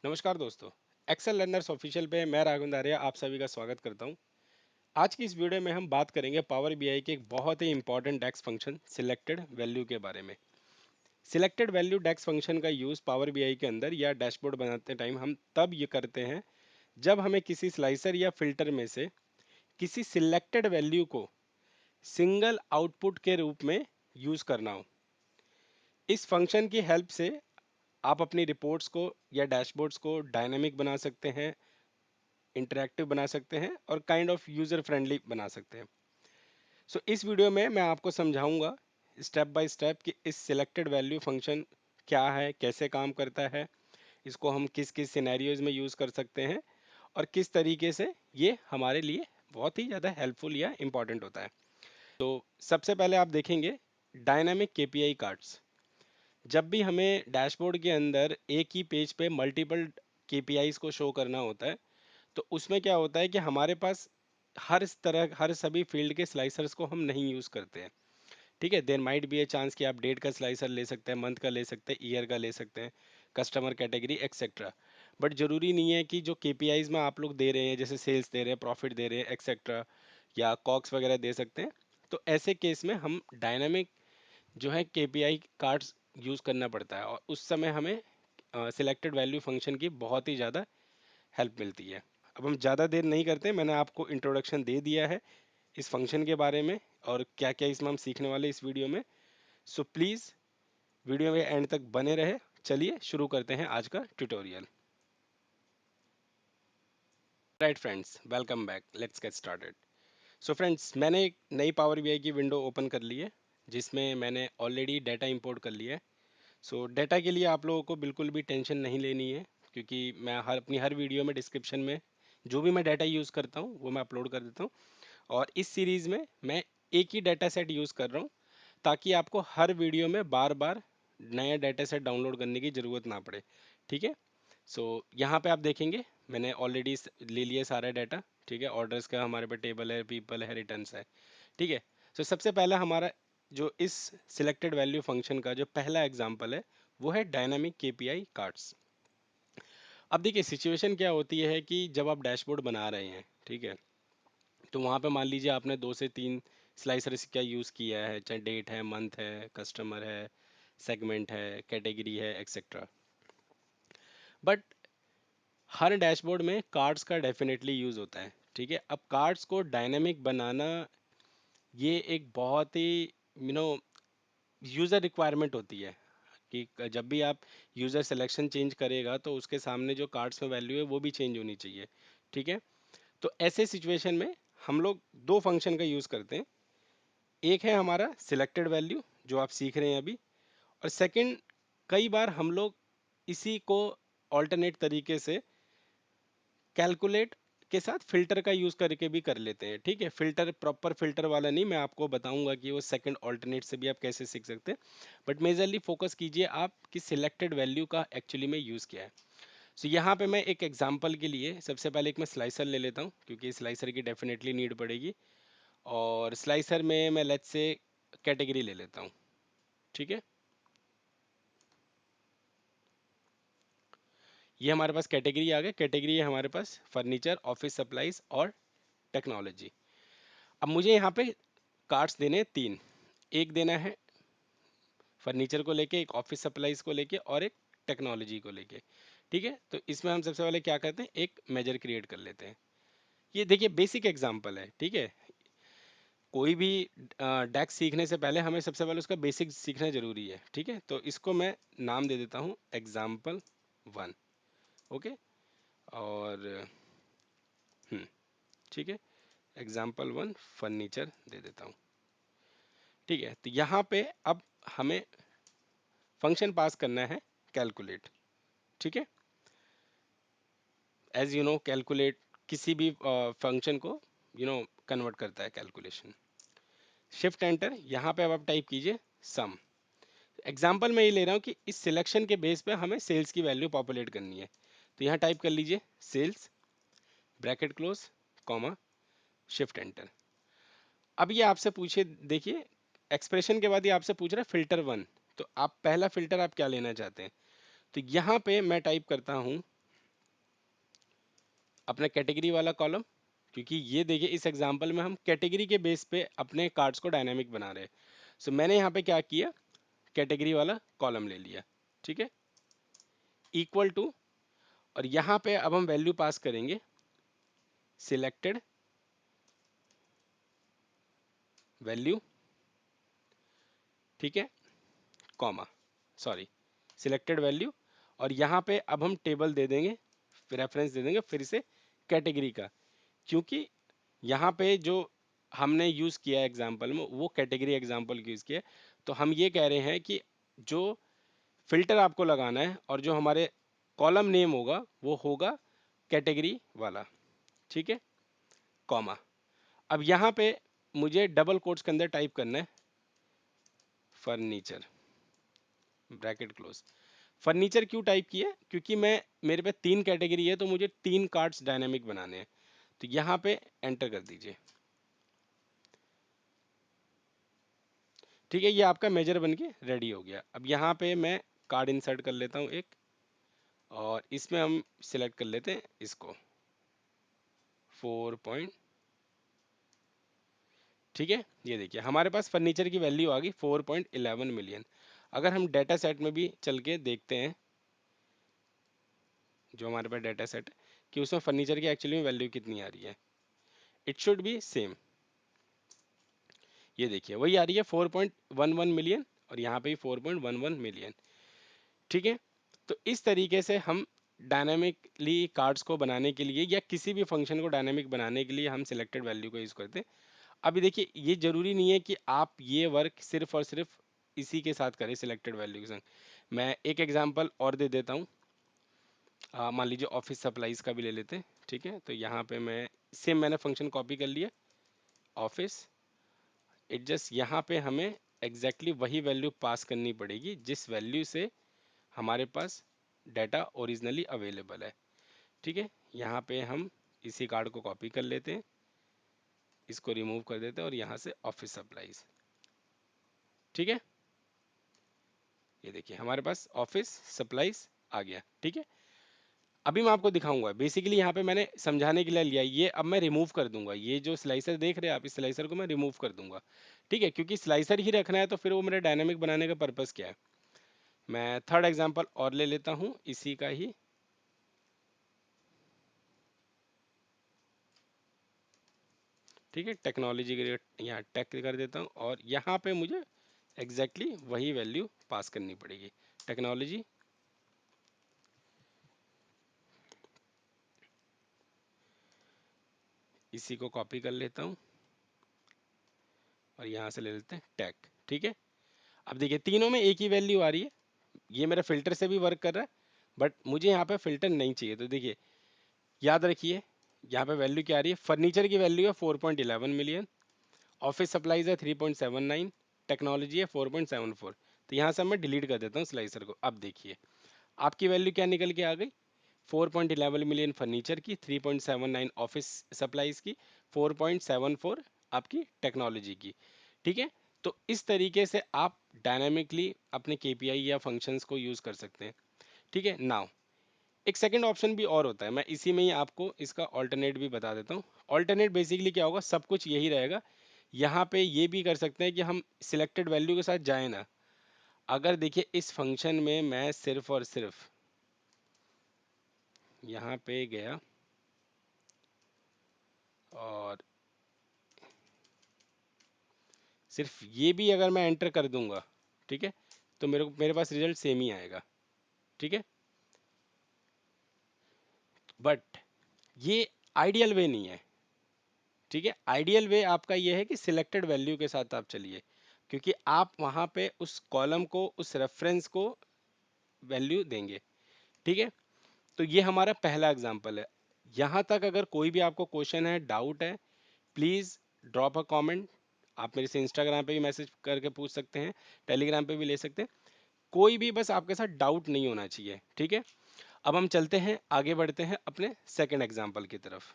नमस्कार दोस्तों। Excel learners official पे मैं राघवेंद्र आर्या आप सभी का स्वागत करता हूं। आज की इस वीडियो में हम बात करेंगे पावर बीआई के एक बहुत ही इंपॉर्टेंट डेक्स फंक्शन सिलेक्टेड वैल्यू के बारे में। सिलेक्टेड वैल्यू डेक्स फंक्शन का यूज पावर बीआई के अंदर या डैशबोर्ड बनाते टाइम हम तब ये करते हैं जब हमें किसी स्लाइसर या फिल्टर में से किसी सिलेक्टेड वैल्यू को सिंगल आउटपुट के रूप में यूज करना हो। इस फंक्शन की हेल्प से आप अपनी रिपोर्ट्स को या डैशबोर्ड्स को डायनामिक बना सकते हैं, इंटरैक्टिव बना सकते हैं और काइंड ऑफ यूजर फ्रेंडली बना सकते हैं। सो इस वीडियो में मैं आपको समझाऊंगा स्टेप बाय स्टेप कि इस सिलेक्टेड वैल्यू फंक्शन क्या है, कैसे काम करता है, इसको हम किस किस सिनेरियोज में यूज कर सकते हैं और किस तरीके से ये हमारे लिए बहुत ही ज़्यादा हेल्पफुल या इम्पॉर्टेंट होता है। तो सबसे पहले आप देखेंगे डायनामिक केपीआई कार्ड्स। जब भी हमें डैशबोर्ड के अंदर एक ही पेज पे मल्टीपल केपीआईज को शो करना होता है, तो उसमें क्या होता है कि हमारे पास हर सभी फील्ड के स्लाइसर्स को हम नहीं यूज़ करते हैं। ठीक है, there might be a chance कि आप डेट का स्लाइसर ले सकते हैं, मंथ का ले सकते हैं, ईयर का ले सकते हैं, कस्टमर कैटेगरी एक्सेट्रा। बट जरूरी नहीं है कि जो केपीआईज में आप लोग दे रहे हैं, जैसे सेल्स दे रहे हैं, प्रॉफिट दे रहे हैं एक्सेट्रा, या कॉक्स वगैरह दे सकते हैं। तो ऐसे केस में हम डायनामिक जो है केपीआई कार्ड्स यूज़ करना पड़ता है और उस समय हमें सिलेक्टेड वैल्यू फंक्शन की बहुत ही ज़्यादा हेल्प मिलती है। अब हम ज़्यादा देर नहीं करते, मैंने आपको इंट्रोडक्शन दे दिया है इस फंक्शन के बारे में और क्या क्या इसमें हम सीखने वाले इस वीडियो में। सो प्लीज़ वीडियो में एंड तक बने रहे। चलिए शुरू करते हैं आज का tutorial. Right friends, welcome back, let's get started. So friends, मैंने एक नई पावर बीआई की विंडो ओपन कर ली है जिसमें मैंने ऑलरेडी डाटा इंपोर्ट कर लिया है। सो डाटा के लिए आप लोगों को बिल्कुल भी टेंशन नहीं लेनी है, क्योंकि मैं अपनी हर वीडियो में डिस्क्रिप्शन में जो भी मैं डाटा यूज़ करता हूँ वो मैं अपलोड कर देता हूँ। और इस सीरीज़ में मैं एक ही डाटा सेट यूज़ कर रहा हूँ ताकि आपको हर वीडियो में बार बार नया डाटा सेट डाउनलोड करने की ज़रूरत ना पड़े। ठीक है। सो यहाँ पे आप देखेंगे मैंने ऑलरेडी ले लिया सारा डाटा। ठीक है, ऑर्डर्स का हमारे पे टेबल है, पीपल है, रिटर्न्स है। ठीक है। सो सबसे पहला हमारा जो इस सिलेक्टेड वैल्यू फंक्शन का जो पहला एग्जांपल है वो है डायनामिक केपीआई कार्ड्स। अब देखिए सिचुएशन क्या होती है कि जब आप डैशबोर्ड बना रहे हैं, ठीक है, तो वहाँ पे मान लीजिए आपने 2 से 3 स्लाइसर्स का यूज़ किया है, चाहे डेट है, मंथ है, कस्टमर है, सेगमेंट है, कैटेगरी है एक्सेट्रा। बट हर डैशबोर्ड में कार्ड्स का डेफिनेटली यूज़ होता है। ठीक है, अब कार्ड्स को डायनेमिक बनाना ये एक बहुत ही नो यूज़र रिक्वायरमेंट होती है कि जब भी आप यूज़र सिलेक्शन चेंज करेगा तो उसके सामने जो कार्ड्स में वैल्यू है वो भी चेंज होनी चाहिए। ठीक है, तो ऐसे सिचुएशन में हम लोग दो फंक्शन का यूज़ करते हैं। एक है हमारा सिलेक्टेड वैल्यू जो आप सीख रहे हैं अभी, और सेकंड कई बार हम लोग इसी को ऑल्टरनेट तरीके से कैलकुलेट के साथ फिल्टर का यूज़ करके भी कर लेते हैं। ठीक है, फिल्टर प्रॉपर फिल्टर वाला नहीं, मैं आपको बताऊंगा कि वो सेकंड ऑल्टरनेट से भी आप कैसे सीख सकते हैं। बट मेजरली फोकस कीजिए आप कि सिलेक्टेड वैल्यू का एक्चुअली में यूज़ किया है। सो यहाँ पे मैं एक एग्जांपल के लिए सबसे पहले एक मैं स्लाइसर ले लेता हूँ क्योंकि स्लाइसर की डेफिनेटली नीड पड़ेगी। और स्लाइसर में मैं लेट्स से कैटेगरी ले लेता हूँ। ठीक है, ये हमारे पास कैटेगरी आ गए। कैटेगरी है हमारे पास फर्नीचर, ऑफिस सप्लाईज और टेक्नोलॉजी। अब मुझे यहाँ पे कार्ड्स देने हैं 3। एक देना है फर्नीचर को लेके, एक ऑफिस सप्लाईज को लेके और एक टेक्नोलॉजी को लेके। ठीक है, तो इसमें हम सबसे पहले क्या करते हैं, एक मेजर क्रिएट कर लेते हैं। ये देखिए बेसिक एग्जांपल है। ठीक है, कोई भी डेक्स सीखने से पहले हमें सबसे पहले उसका बेसिक सीखना जरूरी है। ठीक है, तो इसको मैं नाम दे देता हूँ एग्जाम्पल 1। ओके, और ठीक है, एग्जाम्पल 1 फर्नीचर दे देता हूँ। ठीक है, तो यहाँ पे अब हमें फंक्शन पास करना है कैलकुलेट। ठीक है, एज यू नो कैलकुलेट किसी भी फंक्शन को कन्वर्ट करता है कैलकुलेशन। शिफ्ट एंटर, यहाँ पे अब आप टाइप कीजिए सम। एग्जाम्पल मैं ये ले रहा हूँ कि इस सिलेक्शन के बेस पे हमें सेल्स की वैल्यू पॉपुलेट करनी है। तो यहाँ टाइप कर लीजिए sales, bracket close, comma, shift enter. अब ये आपसे पूछे, देखिए एक्सप्रेशन के बाद ये आपसे पूछ रहा है फिल्टर 1। तो आप पहला फिल्टर आप क्या लेना चाहते हैं, तो यहाँ पे मैं टाइप करता हूँ अपना कैटेगरी वाला कॉलम, क्योंकि ये देखिए इस एग्जांपल में हम कैटेगरी के बेस पे अपने कार्ड्स को डायनामिक बना रहे हैं। सो मैंने यहाँ पे क्या किया, कैटेगरी वाला कॉलम ले लिया, ठीक है, इक्वल टू, और यहाँ पे अब हम वैल्यू पास करेंगे सिलेक्टेड वैल्यू, ठीक है, कॉमा, सॉरी, सिलेक्टेड वैल्यू, और यहाँ पे अब हम टेबल दे देंगे, रेफरेंस दे देंगे फिर से कैटेगरी का, क्योंकि यहाँ पे जो हमने यूज किया एग्जाम्पल में वो कैटेगरी एग्जाम्पल यूज किया, तो हम ये कह रहे हैं कि जो फिल्टर आपको लगाना है और जो हमारे कॉलम नेम होगा वो होगा कैटेगरी वाला, ठीक है, कॉमा। अब यहाँ पे मुझे डबल कोट्स के अंदर टाइप करना है फर्नीचर, ब्रैकेट क्लोज। फर्नीचर क्यों टाइप किया, क्योंकि मैं, मेरे पे 3 कैटेगरी है तो मुझे 3 कार्ड्स डायनेमिक बनाने हैं, तो यहाँ पे एंटर कर दीजिए, ठीक है, ये आपका मेजर बन के रेडी हो गया। अब यहाँ पे मैं कार्ड इंसर्ट कर लेता हूँ एक, और इसमें हम सिलेक्ट कर लेते हैं इसको 4 पॉइंट, ठीक है, ये देखिए हमारे पास फर्नीचर की वैल्यू आ गई 4.11 मिलियन। अगर हम डेटा सेट में भी चल के देखते हैं, जो हमारे पास डेटा सेट है, कि उसमें फर्नीचर की एक्चुअली में वैल्यू कितनी आ रही है, इट शुड बी सेम, ये देखिए वही आ रही है 4.11 मिलियन, और यहाँ पे भी 4.11 मिलियन, ठीक है। तो इस तरीके से हम डायनामिकली कार्ड्स को बनाने के लिए या किसी भी फंक्शन को डायनामिक बनाने के लिए हम सिलेक्टेड वैल्यू का यूज़ करते हैं। अभी देखिए ये जरूरी नहीं है कि आप ये वर्क सिर्फ और सिर्फ इसी के साथ करें सिलेक्टेड वैल्यू के संग। मैं एक एग्जांपल और दे देता हूँ, मान लीजिए ऑफिस सप्लाईज का भी ले लेते हैं, ठीक है, तो यहाँ पे मैं सेम मैंने फंक्शन कॉपी कर लिया ऑफिस, इट जस्ट यहाँ पे हमें एग्जैक्टली वही वैल्यू पास करनी पड़ेगी जिस वैल्यू से हमारे पास डाटा ओरिजिनली अवेलेबल है, ठीक है। यहाँ पे हम इसी कार्ड को कॉपी कर लेते हैं, इसको रिमूव कर देते हैं और यहाँ से ऑफिस सप्लाईज, ठीक है, ये देखिए हमारे पास ऑफिस सप्लाईज आ गया, ठीक है। अभी मैं आपको दिखाऊंगा, बेसिकली यहाँ पे मैंने समझाने के लिए लिया, ये अब मैं रिमूव कर दूंगा, ये जो स्लाइसर देख रहे हैं आप, इस स्लाइसर को मैं रिमूव कर दूंगा, ठीक है, क्योंकि स्लाइसर ही रखना है तो फिर वो मेरे डायनामिक बनाने का पर्पस क्या है। मैं थर्ड एग्जांपल और ले लेता हूँ इसी का ही, ठीक है, टेक्नोलॉजी के यहाँ टेक कर देता हूँ, और यहाँ पे मुझे एग्जैक्टली वही वैल्यू पास करनी पड़ेगी, टेक्नोलॉजी, इसी को कॉपी कर लेता हूँ और यहाँ से ले लेते हैं टैग, ठीक है। अब देखिए तीनों में एक ही वैल्यू आ रही है, ये मेरा फिल्टर से भी वर्क कर रहा है, बट मुझे यहाँ पे फिल्टर नहीं चाहिए, तो देखिए याद रखिए यहाँ पे वैल्यू क्या आ रही है, फर्नीचर की वैल्यू है 4.11 मिलियन, ऑफिस सप्लाईज है 3.79, टेक्नोलॉजी है 4.74, तो यहाँ से मैं डिलीट कर देता हूँ स्लाइसर को। अब देखिए आपकी वैल्यू क्या निकल के आ गई, 4.11 मिलियन फर्नीचर की, 3.79 ऑफिस सप्लाईज की, 4.74 आपकी टेक्नोलॉजी की, ठीक है। तो इस तरीके से आप डायनामिकली अपने केपीआई या फंक्शंस को यूज कर सकते हैं, ठीक है। नाउ एक सेकंड ऑप्शन भी और होता है, मैं इसी में ही आपको इसका ऑल्टरनेट भी बता देता हूँ। ऑल्टरनेट बेसिकली क्या होगा, सब कुछ यही रहेगा, यहाँ पे ये भी कर सकते हैं कि हम सिलेक्टेड वैल्यू के साथ जाए ना। अगर देखिए इस फंक्शन में मैं सिर्फ और सिर्फ यहाँ पे गया और सिर्फ ये भी अगर मैं एंटर कर दूंगा, ठीक है, तो मेरे पास रिजल्ट सेम ही आएगा, ठीक है। बट ये आइडियल वे नहीं है, ठीक है। आइडियल वे आपका ये है कि सिलेक्टेड वैल्यू के साथ आप चलिए, क्योंकि आप वहां पे उस कॉलम को, उस रेफरेंस को वैल्यू देंगे, ठीक है। तो ये हमारा पहला एग्जांपल है। यहाँ तक अगर कोई भी आपको क्वेश्चन है, डाउट है, प्लीज़ ड्रॉप अ कमेंट। आप मेरे से इंस्टाग्राम पे भी मैसेज करके पूछ सकते हैं, टेलीग्राम पे भी ले सकते हैं, कोई भी बस आपके साथ डाउट नहीं होना चाहिए, ठीक है। अब हम चलते हैं, आगे बढ़ते हैं अपने सेकंड एग्जांपल की तरफ।